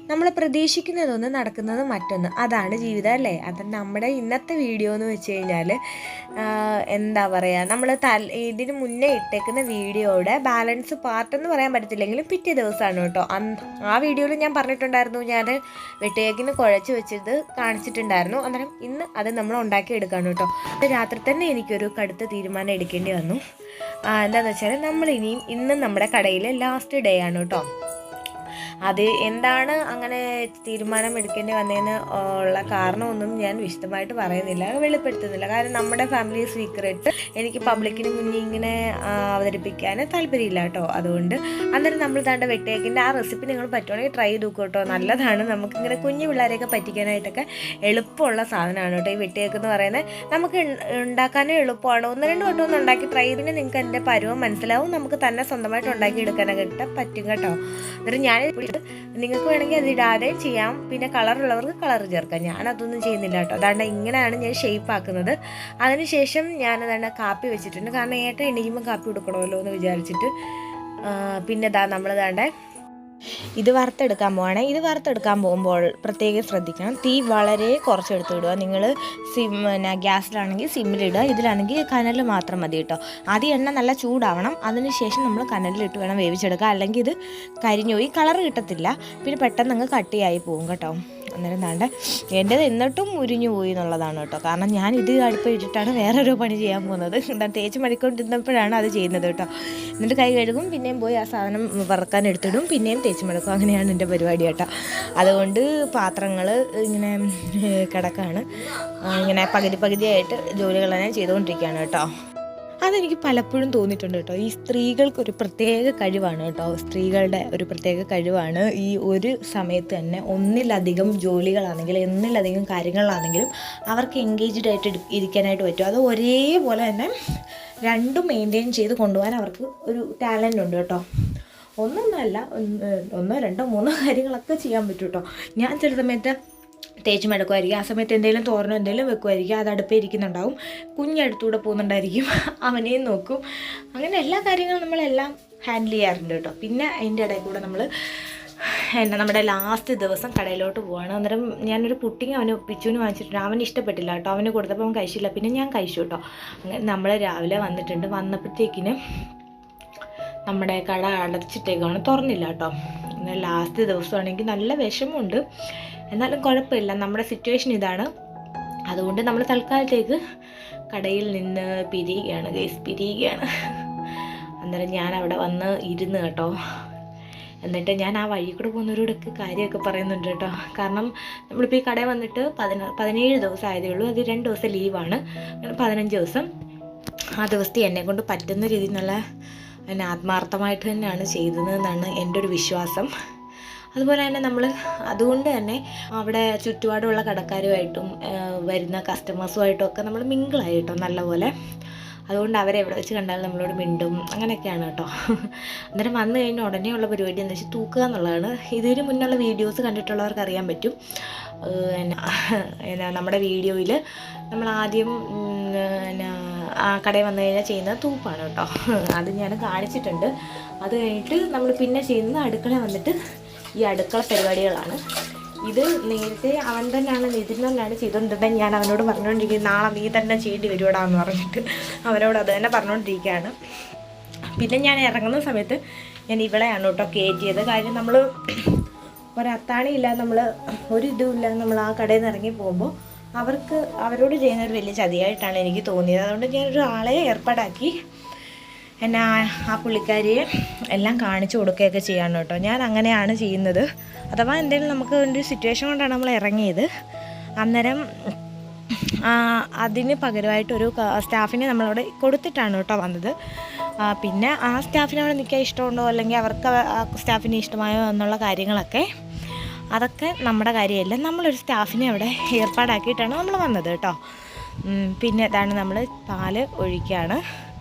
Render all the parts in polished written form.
നമ്മൾ പ്രതീക്ഷിക്കുന്നതൊന്ന് നടക്കുന്നത് മറ്റൊന്ന്, അതാണ് ജീവിതം അല്ലേ. അത് നമ്മുടെ ഇന്നത്തെ വീഡിയോ എന്ന് വെച്ച് കഴിഞ്ഞാൽ എന്താ പറയുക, നമ്മൾ ഇതിന് മുന്നേ ഇട്ടേക്കുന്ന വീഡിയോയുടെ ബാലൻസ് പാർട്ടെന്ന് പറയാൻ പറ്റത്തില്ലെങ്കിലും പിറ്റേ ദിവസമാണ് കേട്ടോ. ആ വീഡിയോയിൽ ഞാൻ പറഞ്ഞിട്ടുണ്ടായിരുന്നു, ഞാൻ വെട്ടേക്കിന് കുഴച്ച് വെച്ചത് കാണിച്ചിട്ടുണ്ടായിരുന്നു. അന്നേരം ഇന്ന് അത് നമ്മൾ ഉണ്ടാക്കിയെടുക്കുകയാണ് കേട്ടോ. രാത്രി തന്നെ എനിക്കൊരു കടുത്ത തീരുമാനം എടുക്കേണ്ടി വന്നു. എന്താണെന്ന് വെച്ചാൽ ഇന്നും നമ്മുടെ കടയിലെ ലാസ്റ്റ് ഡേ ആണ് കേട്ടോ. അത് എന്താണ് അങ്ങനെ തീരുമാനം എടുക്കേണ്ടി വന്നതിന് ഉള്ള കാരണമൊന്നും ഞാൻ വിശദമായിട്ട് പറയുന്നില്ല, വെളിപ്പെടുത്തുന്നില്ല. കാരണം നമ്മുടെ ഫാമിലി സീക്രട്ട് എനിക്ക് പബ്ലിക്കിന് മുന്നിൽ ഇങ്ങനെ അവതരിപ്പിക്കാൻ താല്പര്യമില്ല കേട്ടോ. അതുകൊണ്ട് അന്നേരം നമ്മൾ താണ്ട വെട്ടേക്കിൻ്റെ ആ റെസിപ്പി നിങ്ങൾ പറ്റുവാണെങ്കിൽ ട്രൈ ചെയ്ത് നോക്കുക കേട്ടോ. നല്ലതാണ്, നമുക്കിങ്ങനെ കുഞ്ഞു പിള്ളേരെയൊക്കെ പറ്റിക്കാനായിട്ടൊക്കെ എളുപ്പമുള്ള സാധനമാണ് കേട്ടോ ഈ വെട്ടേക്ക് എന്ന് പറയുന്നത്. നമുക്ക് ഉണ്ടാക്കാനും എളുപ്പമാണ്. 1-2 വട്ടം ഒന്ന് ഉണ്ടാക്കി ട്രൈ ചെയ്തിട്ട് നിങ്ങൾക്ക് എൻ്റെ പരുവം മനസ്സിലാവും. നമുക്ക് തന്നെ സ്വന്തമായിട്ട് ഉണ്ടാക്കി എടുക്കാനൊക്കെ പറ്റും കേട്ടോ. എന്നിട്ട് ഞാൻ നിങ്ങൾക്ക് വേണമെങ്കിൽ അത് ഇടാതെ ചെയ്യാം, പിന്നെ കളറുള്ളവർക്ക് കളർ ചേർക്കാം. ഞാനതൊന്നും ചെയ്യുന്നില്ല കേട്ടോ. അതാണ്ട് ഇങ്ങനെയാണ് ഞാൻ ഷേപ്പ് ആക്കുന്നത്. അതിനുശേഷം ഞാനതാണ്ട് കാപ്പി വെച്ചിട്ടുണ്ട്, കാരണം ഏട്ടൻ എണീക്കുമ്പോൾ കാപ്പി കൊടുക്കണമല്ലോ എന്ന് വിചാരിച്ചിട്ട്. പിന്നെ നമ്മൾ ഇത് വറുത്തെടുക്കാൻ പോവാണ്. ഇത് വറുത്തെടുക്കാൻ പോകുമ്പോൾ പ്രത്യേകം ശ്രദ്ധിക്കണം, തീ വളരെ കുറച്ചെടുത്ത് വിടുക. നിങ്ങൾ ഗ്യാസിലാണെങ്കിൽ സിമ്മിലിടുക, ഇതിലാണെങ്കിൽ കനൽ മാത്രം മതി കേട്ടോ. ആദ്യം എണ്ണ നല്ല ചൂടാവണം, അതിനുശേഷം നമ്മൾ കനലിലിട്ട് വേണം വേവിച്ചെടുക്കുക. അല്ലെങ്കിൽ ഇത് കരിഞ്ഞു പോയി കളർ കിട്ടത്തില്ല, പിന്നെ പെട്ടെന്ന് അങ്ങ് കട്ടിയായി പോകും കേട്ടോ. അന്നേരം എൻ്റേത് എന്നിട്ടും മുരിഞ്ഞു പോയി എന്നുള്ളതാണ് കേട്ടോ. കാരണം ഞാൻ ഇത് അടുപ്പ് ഇട്ടിട്ടാണ് വേറൊരു പണി ചെയ്യാൻ പോകുന്നത്. തേച്ച് മടിക്കൊണ്ടിരുന്നപ്പോഴാണ് അത് ചെയ്യുന്നത് കേട്ടോ. എന്നിട്ട് കൈ കഴുകും, പിന്നെയും പോയി ആ സാധനം വറുക്കാൻ എടുത്തിടും, പിന്നെയും തേച്ച് മടക്കും. അങ്ങനെയാണ് എൻ്റെ പരിപാടി കേട്ടോ. അതുകൊണ്ട് പാത്രങ്ങൾ ഇങ്ങനെ കിടക്കാണ്, ഇങ്ങനെ പകുതിയായിട്ട് ജോലികളെല്ലാം ചെയ്തുകൊണ്ടിരിക്കുകയാണ് കേട്ടോ. അതെനിക്ക് പലപ്പോഴും തോന്നിയിട്ടുണ്ട് കേട്ടോ. ഈ സ്ത്രീകൾക്കൊരു പ്രത്യേക കഴിവാണ് കേട്ടോ. സ്ത്രീകളുടെ ഒരു പ്രത്യേക കഴിവാണ് ഈ ഒരു സമയത്ത് തന്നെ ഒന്നിലധികം ജോലികളാണെങ്കിലും ഒന്നിലധികം കാര്യങ്ങളാണെങ്കിലും അവർക്ക് എൻഗേജ്ഡ് ആയിട്ട് ഇരിക്കാനായിട്ട് പറ്റും. അത് ഒരേപോലെ തന്നെ രണ്ടും മെയിൻറ്റെയിൻ ചെയ്ത് കൊണ്ടുപോകാൻ അവർക്ക് ഒരു ടാലൻ്റ് ഉണ്ട് കേട്ടോ. ഒന്നൊന്നല്ല, 1, 2, 3 കാര്യങ്ങളൊക്കെ ചെയ്യാൻ പറ്റും കേട്ടോ. ഞാൻ ചില സമയത്ത് തേച്ച് മടക്കുമായിരിക്കും, ആ സമയത്ത് എന്തെങ്കിലും തോരനോ എന്തെങ്കിലും വെക്കുമായിരിക്കും, അത് അടുപ്പേ ഇരിക്കുന്നുണ്ടാവും. കുഞ്ഞടുത്തൂടെ പോകുന്നുണ്ടായിരിക്കും, അവനെയും നോക്കും. അങ്ങനെ എല്ലാ കാര്യങ്ങളും നമ്മളെല്ലാം ഹാൻഡിൽ ചെയ്യാറുണ്ട് കേട്ടോ. പിന്നെ അതിൻ്റെ ഇടയിൽ കൂടെ നമ്മുടെ ലാസ്റ്റ് ദിവസം കടയിലോട്ട് പോവാണ്. അന്നേരം ഞാനൊരു പുട്ടിങ് പിച്ചുവിന് വാങ്ങിച്ചിട്ടുണ്ട്. അവന് ഇഷ്ടപ്പെട്ടില്ല കേട്ടോ. അവന് കൊടുത്തപ്പോൾ അവൻ കഴിച്ചില്ല, പിന്നെ ഞാൻ കഴിച്ചു കേട്ടോ. അങ്ങനെ നമ്മൾ രാവിലെ വന്നപ്പോഴത്തേക്കിന് നമ്മുടെ കട അടച്ചിട്ടേക്കാണ്, തുറന്നില്ല കേട്ടോ. എന്നാൽ ലാസ്റ്റ് ദിവസമാണെങ്കിൽ നല്ല വിഷമമുണ്ട്, എന്നാലും കുഴപ്പമില്ല, നമ്മുടെ സിറ്റുവേഷൻ ഇതാണ്. അതുകൊണ്ട് നമ്മൾ തൽക്കാലത്തേക്ക് കടയിൽ നിന്ന് പിരിയുകയാണ്. അന്നേരം ഞാൻ അവിടെ വന്ന് ഇരുന്ന് കേട്ടോ. എന്നിട്ട് ഞാൻ ആ വഴി കൂടെ പോകുന്നവരോടൊക്കെ കാര്യമൊക്കെ പറയുന്നുണ്ട് കേട്ടോ. കാരണം നമ്മളിപ്പോൾ ഈ കടയിൽ വന്നിട്ട് 17 ദിവസം ആയതേ ഉള്ളൂ. അത് 2 ദിവസം ലീവാണ്, 15 ദിവസം. ആ ദിവസത്തെ എന്നെക്കൊണ്ട് പറ്റുന്ന രീതിയിലുള്ള ആത്മാർത്ഥമായിട്ട് തന്നെയാണ് ചെയ്തതെന്നാണ് എൻ്റെ ഒരു വിശ്വാസം. അതുപോലെ തന്നെ അതുകൊണ്ട് തന്നെ അവിടെ ചുറ്റുപാടുമുള്ള കടക്കാരുമായിട്ടും വരുന്ന കസ്റ്റമേഴ്സുമായിട്ടും ഒക്കെ നമ്മൾ മിങ്കിളായി കേട്ടോ നല്ലപോലെ. അതുകൊണ്ട് അവരെ എവിടെ വെച്ച് കണ്ടാലും നമ്മളോട് മിണ്ടും, അങ്ങനെയൊക്കെയാണ് കേട്ടോ. അന്നേരം വന്നു കഴിഞ്ഞാൽ ഉടനെയുള്ള പരിപാടി എന്താ വെച്ചാൽ തൂക്കുക എന്നുള്ളതാണ്. ഇതിന് മുന്നുള്ള വീഡിയോസ് കണ്ടിട്ടുള്ളവർക്ക് അറിയാൻ പറ്റും. നമ്മുടെ വീഡിയോയിൽ നമ്മൾ ആദ്യം ആ കടയിൽ വന്നു കഴിഞ്ഞാൽ ചെയ്യുന്നത് തൂപ്പാണ് കേട്ടോ. അത് ഞാൻ കാണിച്ചിട്ടുണ്ട്. അത് കഴിഞ്ഞിട്ട് നമ്മൾ പിന്നെ ചെയ്യുന്നത് അടുക്കള വന്നിട്ട് ഈ അടുക്കള പരിപാടികളാണ്. ഇത് നേരത്തെ അവൻ തന്നെയാണ് നിതിൻ തന്നെയാണ് ചെയ്തുകൊണ്ടിരുന്നത്. ഞാൻ അവനോട് പറഞ്ഞുകൊണ്ടിരിക്കുന്നത് നാളെ നീ തന്നെ ചെയ്യേണ്ടി വരുവാടാന്ന് പറഞ്ഞിട്ട് അവനോട് അത് തന്നെ പറഞ്ഞുകൊണ്ടിരിക്കുകയാണ്. പിന്നെ ഞാൻ ഇറങ്ങുന്ന സമയത്ത് ഞാൻ ഇവളെയാണ് കേട്ടോ കയറ്റിയത്. കാര്യം നമ്മൾ ഒരത്താണിയില്ലാതെ നമ്മൾ ഒരു ഇതുമില്ലാതെ നമ്മൾ ആ കടയിൽ നിന്ന് ഇറങ്ങി പോകുമ്പോൾ അവരോട് ചെയ്യുന്നൊരു വലിയ ചതിയായിട്ടാണ് എനിക്ക് തോന്നിയത്. അതുകൊണ്ട് ഞാനൊരു ആളെ ഏർപ്പാടാക്കി ആ പുള്ളിക്കാരിയെ എല്ലാം കാണിച്ചു കൊടുക്കുകയൊക്കെ ചെയ്യാണ് കേട്ടോ. ഞാൻ അങ്ങനെയാണ് ചെയ്യുന്നത്. അഥവാ എന്തെങ്കിലും നമുക്ക് ഒരു സിറ്റുവേഷൻ കൊണ്ടാണ് നമ്മൾ ഇറങ്ങിയത്. അന്നേരം അതിന് പകരമായിട്ടൊരു സ്റ്റാഫിനെ നമ്മളവിടെ കൊടുത്തിട്ടാണ് കേട്ടോ വന്നത്. പിന്നെ ആ സ്റ്റാഫിനെ അവിടെ നിൽക്കാൻ ഇഷ്ടമുണ്ടോ അല്ലെങ്കിൽ അവർക്ക് ആ സ്റ്റാഫിനെ ഇഷ്ടമായോ എന്നുള്ള കാര്യങ്ങളൊക്കെ അതൊക്കെ നമ്മുടെ കാര്യമല്ല. നമ്മളൊരു സ്റ്റാഫിനെ അവിടെ ഏർപ്പാടാക്കിയിട്ടാണ് നമ്മൾ വന്നത് കേട്ടോ. പിന്നെ ഇതാണ് നമ്മൾ പാല് ഒഴിക്കുകയാണ്.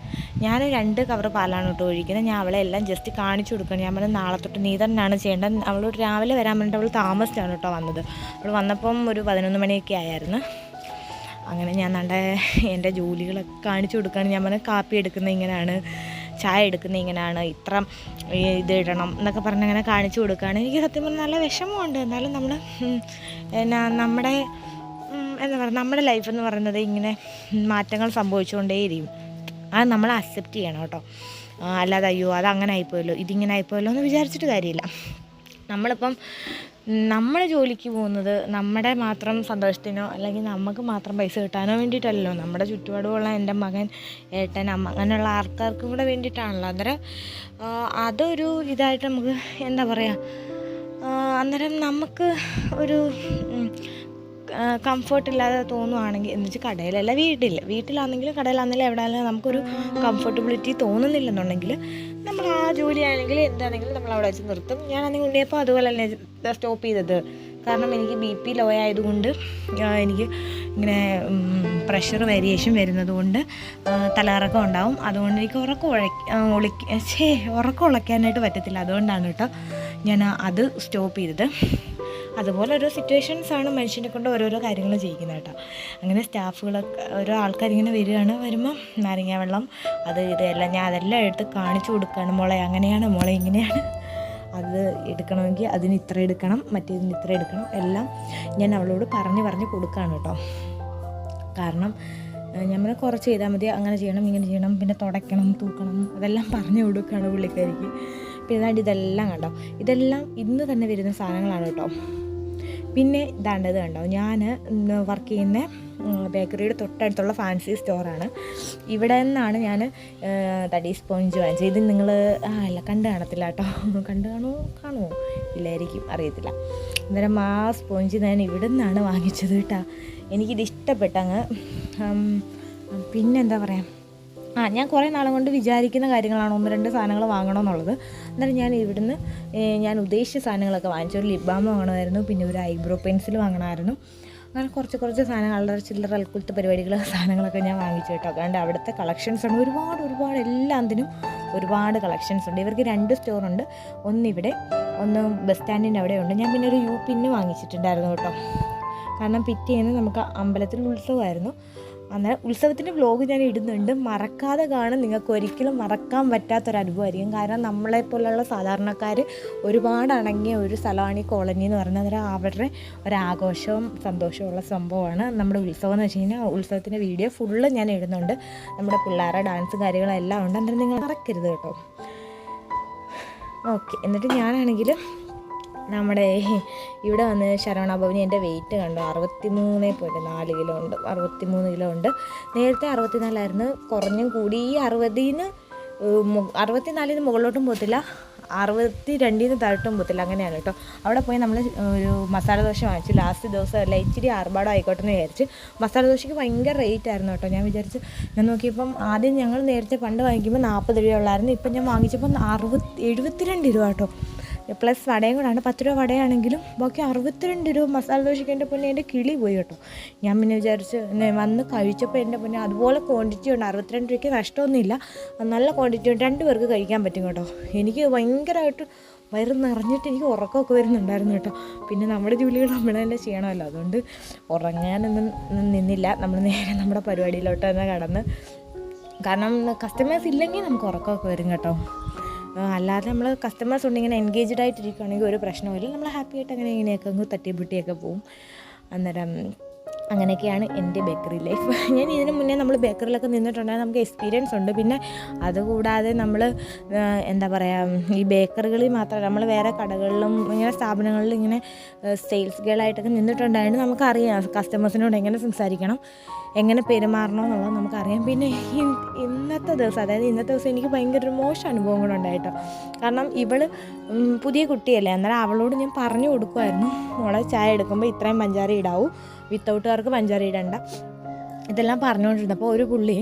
ഞാൻ 2 കവർ പാലാണ് കേട്ടോ ഒഴിക്കുന്നത്. ഞാൻ അവളെ എല്ലാം ജസ്റ്റ് കാണിച്ചു കൊടുക്കണം. ഞാൻ പറഞ്ഞത് നാളെ തൊട്ട് നീ തന്നെയാണ് ചെയ്യേണ്ടത്. അവളോട് രാവിലെ വരാൻ വേണ്ടിയിട്ട് അവൾ താമസിച്ചാണ് കേട്ടോ വന്നത്. അവൾ വന്നപ്പം ഒരു 11 മണിയൊക്കെ ആയിരുന്നു. അങ്ങനെ ഞാൻ എൻ്റെ ജോലികളൊക്കെ കാണിച്ചു കൊടുക്കുകയാണ്. ഞാൻ പറഞ്ഞ കാപ്പി എടുക്കുന്നത് ഇങ്ങനെയാണ്, ചായ എടുക്കുന്നത് ഇങ്ങനെയാണ്, ഇത്ര ഇത് ഇടണം എന്നൊക്കെ പറഞ്ഞ് അങ്ങനെ കാണിച്ചു കൊടുക്കുകയാണ്. എനിക്ക് സത്യം പറഞ്ഞാൽ നല്ല വിഷമമുണ്ട്. എന്നാലും നമ്മൾ നമ്മുടെ എന്താ പറയുക, നമ്മുടെ ലൈഫ് എന്ന് പറയുന്നത് ഇങ്ങനെ മാറ്റങ്ങൾ സംഭവിച്ചുകൊണ്ടേയിരിക്കും. അത് നമ്മൾ അക്സെപ്റ്റ് ചെയ്യണം കേട്ടോ. അല്ലാതെ അയ്യോ അതങ്ങനെ ആയിപ്പോയല്ലോ, ഇതിങ്ങനെ ആയിപ്പോയല്ലോ എന്ന് വിചാരിച്ചിട്ട് കാര്യമില്ല. നമ്മളിപ്പം നമ്മൾ ജോലിക്ക് പോകുന്നത് നമ്മുടെ മാത്രം സന്തോഷത്തിനോ അല്ലെങ്കിൽ നമുക്ക് മാത്രം പൈസ കിട്ടാനോ വേണ്ടിയിട്ടല്ലല്ലോ. നമ്മുടെ ചുറ്റുപാടുമുള്ള എൻ്റെ മകൻ, ഏട്ടൻ, അമ്മ അങ്ങനെയുള്ള ആൾക്കാർക്കും കൂടെ വേണ്ടിയിട്ടാണല്ലോ. അന്നേരം അതൊരു ഇതായിട്ട് നമുക്ക് എന്താ പറയുക, അന്നേരം നമുക്ക് ഒരു കംഫർട്ടില്ലാതെ തോന്നുവാണെങ്കിൽ, എന്ന് വെച്ചാൽ കടയിലല്ല വീട്ടിലാണെങ്കിലും കടയിലാണെങ്കിലും എവിടെയാണെങ്കിലും നമുക്കൊരു കംഫർട്ടബിലിറ്റി തോന്നുന്നില്ലെന്നുണ്ടെങ്കിൽ നമ്മൾ ആ ജോലിയാണെങ്കിൽ എന്താണെങ്കിലും നമ്മൾ അവിടെ വെച്ച് നിർത്തും. ഞാനാണെങ്കിൽ ഉണ്ണിയപ്പോൾ അതുപോലെ തന്നെ സ്റ്റോപ്പ് ചെയ്തത്. കാരണം എനിക്ക് BP ലോ ആയതുകൊണ്ട്, എനിക്ക് ഇങ്ങനെ പ്രഷർ വേരിയേഷൻ വരുന്നത് കൊണ്ട് തലകറക്കം ഉണ്ടാവും. അതുകൊണ്ട് എനിക്ക് ഉറക്കം ഉളയ്ക്കാനായിട്ട് പറ്റത്തില്ല. അതുകൊണ്ടാണ് കേട്ടോ ഞാൻ അത് സ്റ്റോപ്പ് ചെയ്തത്. അതുപോലെ ഓരോ സിറ്റുവേഷൻസാണ് മനുഷ്യനെ കൊണ്ട് ഓരോരോ കാര്യങ്ങൾ ചെയ്യിക്കുന്നത് കേട്ടോ. അങ്ങനെ സ്റ്റാഫുകളൊക്കെ ഓരോ ആൾക്കാരിങ്ങനെ വരുമ്പോൾ നാരങ്ങ വെള്ളം അത് ഇതെല്ലാം ഞാൻ അതെല്ലാം എടുത്ത് കാണിച്ചു കൊടുക്കുകയാണ്. മോളെ അങ്ങനെയാണ്, മോളെ ഇങ്ങനെയാണ്, അത് എടുക്കണമെങ്കിൽ അതിന് ഇത്ര എടുക്കണം, മറ്റേതിന് ഇത്ര എടുക്കണം, എല്ലാം ഞാൻ അവളോട് പറഞ്ഞ് കൊടുക്കുകയാണ് കേട്ടോ. കാരണം നമ്മൾ കുറച്ച് ചെയ്താൽ മതി, അങ്ങനെ ചെയ്യണം ഇങ്ങനെ ചെയ്യണം, പിന്നെ തുടയ്ക്കണം തൂക്കണം അതെല്ലാം പറഞ്ഞു കൊടുക്കുകയാണ് പുള്ളിക്കാരിക്ക്. പിന്നെ ഇതെല്ലാം കണ്ടോ, ഇതെല്ലാം ഇന്ന് തന്നെ വരുന്ന സാധനങ്ങളാണ് കേട്ടോ. പിന്നെ ഇതാണ്ടത് കണ്ടോ, ഞാൻ വർക്ക് ചെയ്യുന്ന ബേക്കറിയുടെ തൊട്ടടുത്തുള്ള ഫാൻസി സ്റ്റോറാണ്. ഇവിടെ നിന്നാണ് ഞാൻ തടി സ്പോഞ്ച് വാങ്ങിച്ചത്. ഇത് നിങ്ങൾ അല്ല കണ്ടു കാണത്തില്ല കേട്ടോ. കാണുമോ ഇല്ലായിരിക്കും, അറിയത്തില്ല. അന്നേരം ആ സ്പോഞ്ച് ഞാൻ ഇവിടെ നിന്നാണ് വാങ്ങിച്ചത് കേട്ടോ. എനിക്കിത് ഇഷ്ടപ്പെട്ടങ്ങ്. പിന്നെന്താ പറയുക, ഞാൻ കുറേ നാളും കൊണ്ട് വിചാരിക്കുന്ന കാര്യങ്ങളാണ് 1-2 സാധനങ്ങൾ വാങ്ങണമെന്നുള്ളത്. അന്നേരം ഞാൻ ഇവിടുന്ന് ഞാൻ ഉദ്ദേശിച്ച സാധനങ്ങളൊക്കെ വാങ്ങിച്ചു. ഒരു ലിപ് ബാം വാങ്ങണമായിരുന്നു, പിന്നെ ഒരു ഐബ്രോ പെൻസിൽ വാങ്ങണമായിരുന്നു. അങ്ങനെ കുറച്ച് സാധനങ്ങൾ, ചില്ലറ അൽക്കുലത്തെ സാധനങ്ങളൊക്കെ ഞാൻ വാങ്ങിച്ചു കേട്ടോ. അതുകൊണ്ട് അവിടുത്തെ കളക്ഷൻസ് ഉണ്ട് ഒരുപാട്, എല്ലാത്തിനും ഒരുപാട് കളക്ഷൻസ് ഉണ്ട്. ഇവർക്ക് 2 സ്റ്റോറുണ്ട്, ഒന്നിവിടെ, ഒന്ന് ബസ് സ്റ്റാൻഡിൻ്റെ അവിടെ ഉണ്ട്. ഞാൻ പിന്നെ ഒരു പിന്ന് വാങ്ങിച്ചിട്ടുണ്ടായിരുന്നു കേട്ടോ. കാരണം പിറ്റേന്ന് നമുക്ക് അമ്പലത്തിൽ ഉത്സവമായിരുന്നു. അന്നേരം ഉത്സവത്തിൻ്റെ വ്ലോഗ് ഞാൻ ഇടുന്നുണ്ട്, മറക്കാതെ കാണും. നിങ്ങൾക്ക് ഒരിക്കലും മറക്കാൻ പറ്റാത്തൊരനുഭവമായിരിക്കും. കാരണം നമ്മളെപ്പോലുള്ള സാധാരണക്കാർ ഒരുപാട് അടങ്ങിയ ഒരു സ്ഥലമാണ് ഈ കോളനി എന്ന് പറയുന്നത്. അന്നേരം അവരുടെ ഒരാഘോഷവും സന്തോഷമുള്ള സംഭവമാണ് നമ്മുടെ ഉത്സവം എന്ന് വെച്ച് കഴിഞ്ഞാൽ. ഉത്സവത്തിൻ്റെ വീഡിയോ ഫുള്ള് ഞാൻ ഇടുന്നുണ്ട്. നമ്മുടെ പിള്ളേരുടെ ഡാൻസ് കാര്യങ്ങളെല്ലാം ഉണ്ട്. അന്നേരം നിങ്ങൾ മറക്കരുത് കേട്ടോ. ഓക്കെ, എന്നിട്ട് ഞാനാണെങ്കിൽ നമ്മുടെ ഇവിടെ വന്ന് ശരവണഭവനി എൻ്റെ വെയിറ്റ് കണ്ടു, 63.4 കിലോ ഉണ്ട്, 63 കിലോ ഉണ്ട്. നേരത്തെ 64 കുറഞ്ഞും കൂടി. ഈ 64 മുകളിലോട്ടും പോകത്തില്ല, 62 താഴോട്ടും പോകത്തില്ല, അങ്ങനെയാണ് കേട്ടോ. അവിടെ പോയി നമ്മൾ ഒരു മസാല ദോശ വാങ്ങിച്ചു. ലാസ്റ്റ് ദിവസം അല്ല, ഇച്ചിരി ആർഭാടം ആയിക്കോട്ടെ എന്ന് വിചാരിച്ച്. മസാല ദോശയ്ക്ക് ഭയങ്കര റേറ്റ് ആയിരുന്നു കേട്ടോ. ഞാൻ നോക്കിയപ്പം ആദ്യം ഞങ്ങൾ നേരത്തെ പണ്ട് വാങ്ങിക്കുമ്പോൾ 40 രൂപ ഉള്ളായിരുന്നു. ഇപ്പം ഞാൻ വാങ്ങിച്ചപ്പം 72 രൂപ കേട്ടോ. പ്ലസ് വടയും കൂടാണ്. 10 രൂപ വടയാണെങ്കിലും ബാക്കി 62 രൂപ മസാല ദോശയ്ക്ക്. എൻ്റെ പൊന്നെ എൻ്റെ കിളി പോയി കേട്ടോ. ഞാൻ പിന്നെ വിചാരിച്ച് വന്ന് കഴിച്ചപ്പോൾ എൻ്റെ പൊന്നെ അതുപോലെ ക്വാണ്ടിറ്റി ഉണ്ട്. 62 രൂപയ്ക്ക് നഷ്ടമൊന്നുമില്ല, നല്ല ക്വാണ്ടിറ്റി ഉണ്ട്. 2 പേർക്ക് കഴിക്കാൻ പറ്റും കേട്ടോ. എനിക്ക് ഭയങ്കരമായിട്ട് വയറ് നിറഞ്ഞിട്ട് എനിക്ക് ഉറക്കമൊക്കെ വരുന്നുണ്ടായിരുന്നു കേട്ടോ. പിന്നെ നമ്മുടെ ജോലികൾ നമ്മൾ തന്നെ ചെയ്യണമല്ലോ, അതുകൊണ്ട് ഉറങ്ങാനൊന്നും നിന്നില്ല. നമ്മൾ നേരെ നമ്മുടെ പരിപാടിയിലോട്ട് തന്നെ കടന്ന്. കാരണം കസ്റ്റമേഴ്സ് ഇല്ലെങ്കിൽ നമുക്ക് ഉറക്കമൊക്കെ വരും കേട്ടോ. അല്ലാതെ നമ്മൾ കസ്റ്റമേഴ്സ് കൊണ്ട് ഇങ്ങനെ എൻഗേജ്ഡ് ആയിട്ടിരിക്കുകയാണെങ്കിൽ ഒരു പ്രശ്നമില്ല. നമ്മൾ ഹാപ്പി ആയിട്ട് അങ്ങനെ ഇങ്ങനെയൊക്കെ അങ്ങ് തട്ടിപ്പൊട്ടിയൊക്കെ പോവും. അന്നേരം അങ്ങനെയൊക്കെയാണ് എൻ്റെ ബേക്കറി ലൈഫ്. ഞാൻ ഇതിന് മുന്നേ നമ്മൾ ബേക്കറിയിലൊക്കെ നിന്നിട്ടുണ്ടെങ്കിൽ നമുക്ക് എക്സ്പീരിയൻസ് ഉണ്ട്. പിന്നെ അതുകൂടാതെ നമ്മൾ എന്താ പറയുക, ഈ ബേക്കറികളിൽ മാത്രമല്ല, നമ്മൾ വേറെ കടകളിലും ഇങ്ങനെ സ്ഥാപനങ്ങളിലും ഇങ്ങനെ സെയിൽസ് ഗേളായിട്ടൊക്കെ നിന്നിട്ടുണ്ടായതുകൊണ്ട് നമുക്കറിയാം കസ്റ്റമേഴ്സിനോട് എങ്ങനെ സംസാരിക്കണം, എങ്ങനെ പെരുമാറണം എന്നുള്ളത് നമുക്കറിയാം. പിന്നെ ഇന്നത്തെ ദിവസം എനിക്ക് ഭയങ്കര ഒരു മോശം അനുഭവം കൂടെ ഉണ്ടായിട്ടോ. കാരണം ഇവൾ പുതിയ കുട്ടിയല്ലേ, അന്നേരം അവളോട് ഞാൻ പറഞ്ഞു കൊടുക്കുമായിരുന്നു, മോളെ ചായ എടുക്കുമ്പോൾ ഇത്രയും പഞ്ചാര ഇടാവൂ, വിത്തൗട്ടുകാർക്ക് പഞ്ചാര ഇടണ്ട, ഇതെല്ലാം പറഞ്ഞുകൊണ്ടിരുന്നപ്പോൾ ഒരു പുള്ളി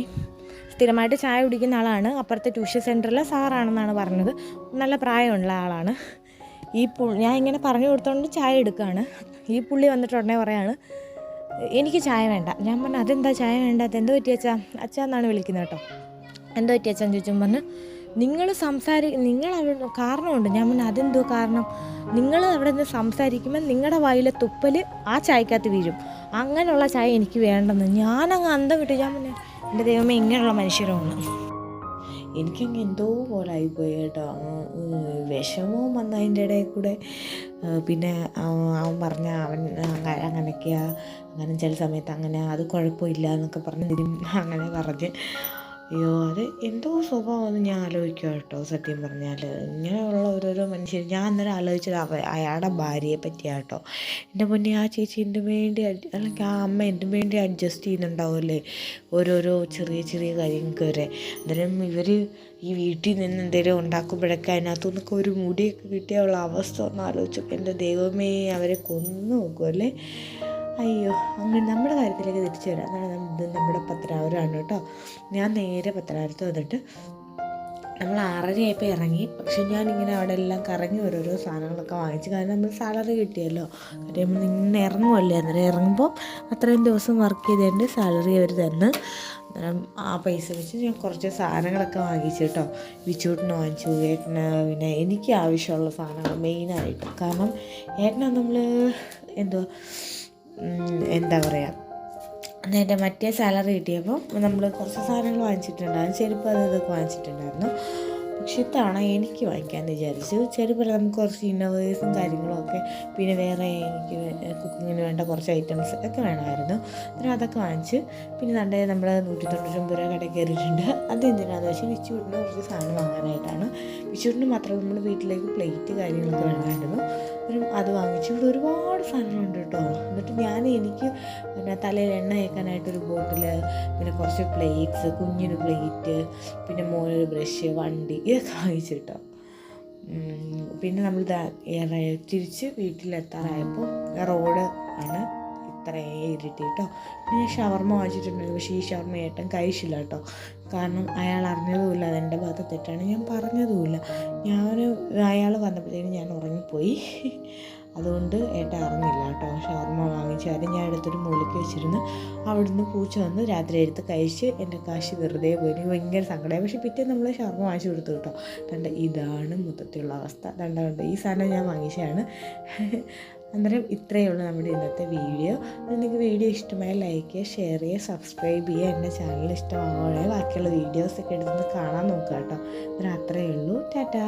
സ്ഥിരമായിട്ട് ചായ കുടിക്കുന്ന ആളാണ്. അപ്പുറത്തെ ട്യൂഷൻ സെൻറ്ററിലെ സാറാണെന്നാണ് പറഞ്ഞത്. നല്ല പ്രായമുള്ള ആളാണ്. ഞാൻ ഇങ്ങനെ പറഞ്ഞു കൊടുത്തോണ്ട് ചായ എടുക്കുകയാണ്. ഈ പുള്ളി വന്നിട്ട് ഉടനെ പറയാണ്, എനിക്ക് ചായ വേണ്ട. ഞാൻ പറഞ്ഞു അതെന്താ ചായ വേണ്ട, എന്തോ പറ്റിയച്ചാ, അച്ഛ എന്നാണ് വിളിക്കുന്നത് കേട്ടോ. എന്തോ പറ്റിയച്ചാന്ന് ചോദിച്ചും പറഞ്ഞു, നിങ്ങൾ അവിടെ കാരണമുണ്ട്. ഞാൻ പറഞ്ഞു അതെന്തോ കാരണം? നിങ്ങൾ അവിടെ നിന്ന് സംസാരിക്കുമ്പോൾ നിങ്ങളുടെ വായിലെ തുപ്പൽ ആ ചായക്കകത്ത് വീഴും, അങ്ങനെയുള്ള ചായ എനിക്ക് വേണ്ടെന്ന്. ഞാനങ്ങ് അന്തം വിട്ടു. ഞാൻ പറഞ്ഞു എൻ്റെ ദൈവമേ, ഇങ്ങനെയുള്ള മനുഷ്യരുമാണ്. എനിക്കങ്ങ് എന്തോ പോലെ ആയിപ്പോയി കേട്ടോ. വിഷമവും വന്നു അതിൻ്റെ ഇടയിൽ കൂടെ. പിന്നെ അവൻ പറഞ്ഞ അവൻ അങ്ങനെയൊക്കെയാ, അങ്ങനെ ചില സമയത്ത് അങ്ങനെ, അത് കുഴപ്പമില്ല എന്നൊക്കെ പറഞ്ഞ് അങ്ങനെ പറഞ്ഞ്. അയ്യോ, അത് എന്തോ സ്വഭാവമെന്ന് ഞാൻ ആലോചിക്കുക കേട്ടോ. സത്യം പറഞ്ഞാൽ ഇങ്ങനെയുള്ള ഓരോരോ മനുഷ്യർ. ഞാൻ അന്നേരം ആലോചിച്ചത് അയാളുടെ ഭാര്യയെ പറ്റിയാണ് കേട്ടോ. എൻ്റെ മുന്നേ ആ ചേച്ചി എന്തും വേണ്ടി, അല്ലെങ്കിൽ ആ അമ്മ എന്തും വേണ്ടി അഡ്ജസ്റ്റ് ചെയ്യുന്നുണ്ടാവുമല്ലേ ഓരോരോ ചെറിയ ചെറിയ കാര്യങ്ങൾക്ക് വരെ. അന്നേരം ഇവർ ഈ വീട്ടിൽ നിന്ന് എന്തെങ്കിലും ഉണ്ടാക്കുമ്പോഴൊക്കെ അതിനകത്തുനിന്നൊക്കെ ഒരു മുടിയൊക്കെ കിട്ടിയുള്ള അവസ്ഥ ഒന്ന് ആലോചിച്ചപ്പോൾ എൻ്റെ ദൈവമേ, അവരെ കൊന്നു നോക്കുമല്ലേ. അയ്യോ, അങ്ങനെ നമ്മുടെ കാര്യത്തിലേക്ക് തിരിച്ചു വരാം. ഇത് നമ്മുടെ പത്തനാപുരമാണ് കേട്ടോ. ഞാൻ നേരെ പത്തനാപുരത്ത് വന്നിട്ട് നമ്മൾ 6:30 ഇറങ്ങി. പക്ഷെ ഞാനിങ്ങനെ അവിടെ എല്ലാം കറങ്ങി ഓരോരോ സാധനങ്ങളൊക്കെ വാങ്ങിച്ചു. കാരണം നമ്മൾ സാലറി കിട്ടിയല്ലോ. കാര്യം ഇങ്ങനെ ഇറങ്ങുമല്ലേ, അന്നേരം ഇറങ്ങുമ്പോൾ അത്രയും ദിവസം വർക്ക് ചെയ്തതിൻ്റെ സാലറി അവർ തന്ന്. അന്നേരം ആ പൈസ വെച്ച് ഞാൻ കുറച്ച് സാധനങ്ങളൊക്കെ വാങ്ങിച്ചു കേട്ടോ. വിച്ചൂട്ടിന് വാങ്ങിച്ചു, ഏട്ടന്, പിന്നെ എനിക്ക് ആവശ്യമുള്ള സാധനങ്ങൾ മെയിനായിട്ട്. കാരണം ഏട്ടനാ നമ്മൾ എന്താ പറയുക, എൻ്റെ മറ്റേ സാലറി കിട്ടിയപ്പോൾ നമ്മൾ കുറച്ച് സാധനങ്ങൾ വാങ്ങിച്ചിട്ടുണ്ടായിരുന്നു. ചെരുപ്പ് ഇതൊക്കെ വാങ്ങിച്ചിട്ടുണ്ടായിരുന്നു. പക്ഷെ ഇത്തവണ എനിക്ക് വാങ്ങിക്കാമെന്ന് വിചാരിച്ചു. ചെരുപ്പല്ല, നമുക്ക് കുറച്ച് ഇന്നോവേഴ്സും കാര്യങ്ങളും ഒക്കെ, പിന്നെ വേറെ എനിക്ക് കുക്കിങ്ങിന് വേണ്ട കുറച്ച് ഐറ്റംസ് ഒക്കെ വേണമായിരുന്നു. അന്നേരം അതൊക്കെ വാങ്ങിച്ച്. പിന്നെ നമ്മൾ 199 രൂപ കടയിൽ കയറിയിട്ടുണ്ട്. അത് എന്തിനാണെന്ന് വെച്ചാൽ വിച്ചൂട്ടിന് കുറച്ച് സാധനം വാങ്ങാനായിട്ടാണ്. വിച്ചൂട്ടിന് മാത്രമല്ല, നമ്മുടെ വീട്ടിലേക്ക് പ്ലേറ്റ് കാര്യങ്ങളൊക്കെ വേണമായിരുന്നു. അത് വാങ്ങിച്ചു. ഇവിടെ ഒരുപാട് സാധനങ്ങളുണ്ട് കേട്ടോ. എന്നിട്ട് എനിക്ക് പിന്നെ തലയിൽ എണ്ണ തേക്കാനായിട്ടൊരു ബോട്ടിൽ, പിന്നെ കുറച്ച് പ്ലേറ്റ്സ്, കുഞ്ഞൊരു പ്ലേറ്റ്, പിന്നെ മോനൊരു ബ്രഷ്, വണ്ടി, ഇതൊക്കെ വാങ്ങിച്ചു കേട്ടോ. പിന്നെ നമ്മൾ തിരിച്ച് വീട്ടിലെത്താറായപ്പോൾ റോഡ് ആണ് ഇത്രയും ഇരുട്ടി കേട്ടോ. പിന്നെ ഞാൻ ഷവർമ്മ വാങ്ങിച്ചിട്ടുണ്ടായിരുന്നു. പക്ഷേ ഈ ഷവർമ്മ ഏട്ടൻ കഴിച്ചില്ല കേട്ടോ. കാരണം അയാൾ അറിഞ്ഞതുമില്ല, അതെൻ്റെ ഭാഗത്ത് തെറ്റാണ്, ഞാൻ പറഞ്ഞതുമില്ല. അയാൾ വന്നപ്പോഴത്തേനും ഞാൻ ഉറങ്ങിപ്പോയി. അതുകൊണ്ട് ഏട്ടൻ അറിഞ്ഞില്ല കേട്ടോ. ഷവർമ്മ വാങ്ങിച്ച് അത് ഞാൻ എടുത്തൊരു മൂലയ്ക്ക് വെച്ചിരുന്നു. അവിടുന്ന് പൂച്ച വന്ന് രാത്രി എടുത്ത് കഴിച്ച് എൻ്റെ കാശ് വെറുതെ പോയി. എനിക്ക് ഭയങ്കര സങ്കടമായി. പക്ഷേ പിറ്റേ നമ്മൾ ഷവർമ്മ വാങ്ങിച്ച് കൊടുത്തു കേട്ടോ. ഇതാണ് മൊത്തത്തിലുള്ള അവസ്ഥ. ഈ സാധനം ഞാൻ വാങ്ങിച്ചതാണ്. അന്നേരം ഇത്രയേ ഉള്ളൂ നമ്മുടെ ഇന്നത്തെ വീഡിയോ. നിങ്ങൾക്ക് വീഡിയോ ഇഷ്ടമായ ലൈക്ക് ചെയ്യുക, ഷെയർ ചെയ്യുക, സബ്സ്ക്രൈബ് ചെയ്യുക. എൻ്റെ ചാനൽ ഇഷ്ടമാവുകയാണെങ്കിൽ ബാക്കിയുള്ള വീഡിയോസൊക്കെ എടുത്ത് കാണാൻ നോക്കുക കേട്ടോ. അന്നേരം അത്രയേ ഉള്ളൂ. ടാറ്റാ.